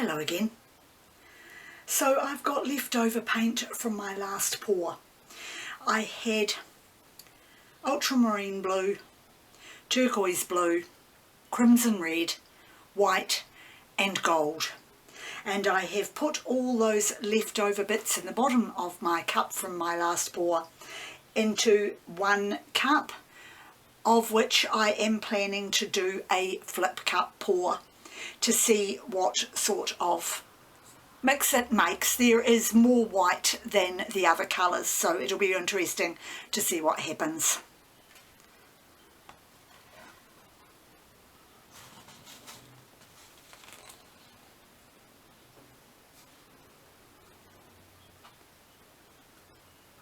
Hello again. So I've got leftover paint from my last pour. I had ultramarine blue, turquoise blue, crimson red, white and gold. And I have put all those leftover bits in the bottom of my cup from my last pour into one cup, of which I am planning to do a flip cup pour to see what sort of mix it makes. There is more white than the other colours, so it'll be interesting to see what happens.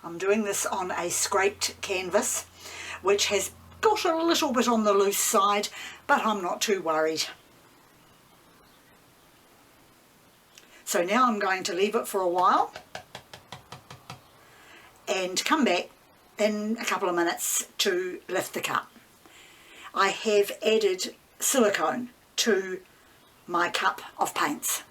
I'm doing this on a scraped canvas, which has got a little bit on the loose side, but I'm not too worried. So now I'm going to leave it for a while and come back in a couple of minutes to lift the cup. I have added silicone to my cup of paints.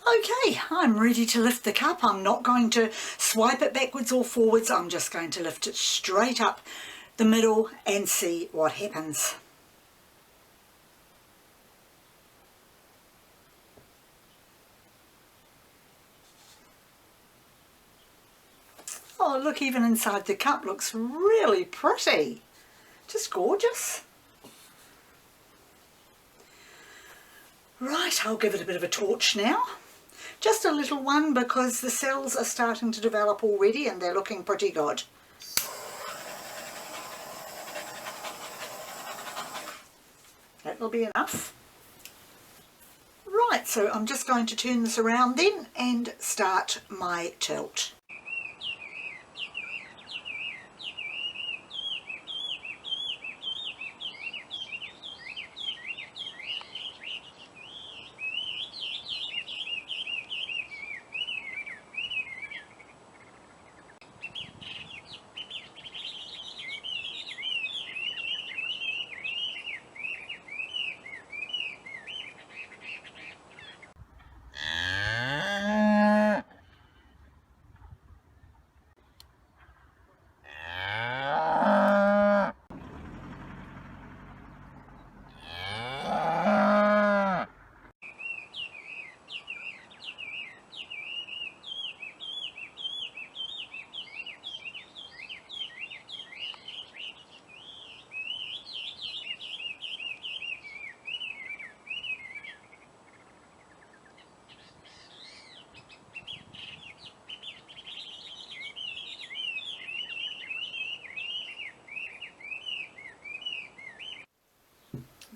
Okay, I'm ready to lift the cup. I'm not going to swipe it backwards or forwards. I'm just going to lift it straight up the middle and see what happens. Oh, look, even inside the cup looks really pretty. Just gorgeous. Right, I'll give it a bit of a torch now. Just a little one because the cells are starting to develop already and they're looking pretty good. That'll be enough. Right, so I'm just going to turn this around then and start my tilt.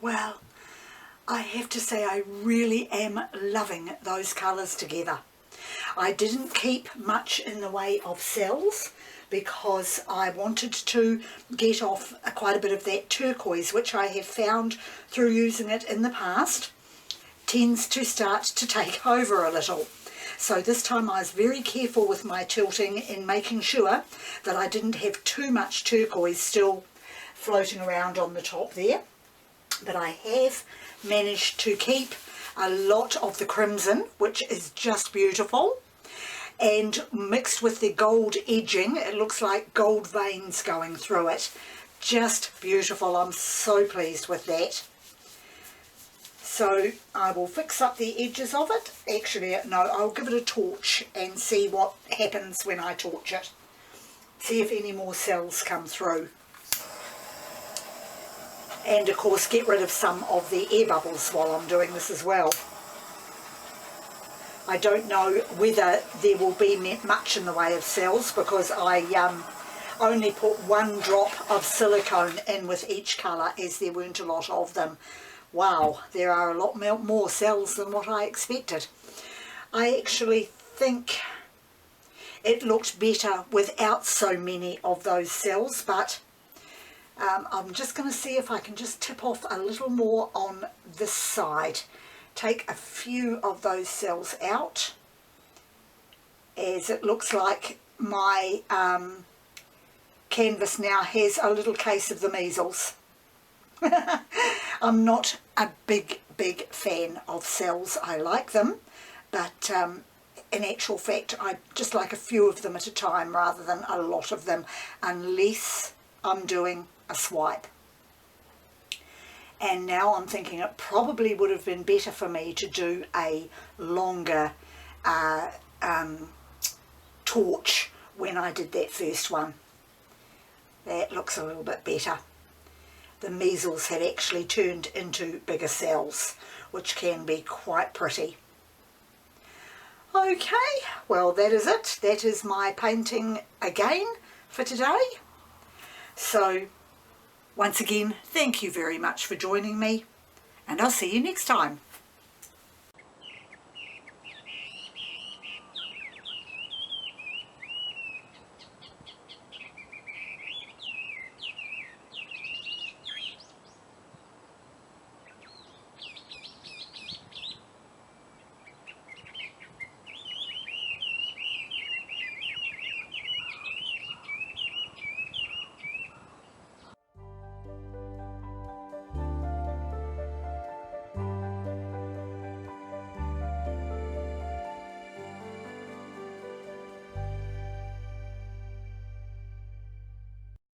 Well, I have to say I really am loving those colours together. I didn't keep much in the way of cells because I wanted to get off quite a bit of that turquoise, which I have found through using it in the past tends to start to take over a little. So this time I was very careful with my tilting in making sure that I didn't have too much turquoise still floating around on the top there. But I have managed to keep a lot of the crimson, which is just beautiful, and mixed with the gold edging, it looks like gold veins going through it. Just beautiful. I'm so pleased with that. So I will fix up the edges of it. Actually, no, I'll give it a torch and see what happens when I torch it. See if any more cells come through. And of course get rid of some of the air bubbles while I'm doing this as well. I don't know whether there will be much in the way of cells because I only put one drop of silicone in with each colour as there weren't a lot of them. Wow, there are a lot more cells than what I expected. I actually think it looked better without so many of those cells, but I'm just going to see if I can just tip off a little more on this side. Take a few of those cells out, as it looks like my canvas now has a little case of the measles. I'm not a big big fan of cells. I like them, but in actual fact I just like a few of them at a time rather than a lot of them, unless I'm doing a swipe. And now I'm thinking it probably would have been better for me to do a longer torch when I did that first one. That looks a little bit better. The measles had actually turned into bigger cells, which can be quite pretty. Okay, well that is it. That is my painting again for today. So once again, thank you very much for joining me, and I'll see you next time.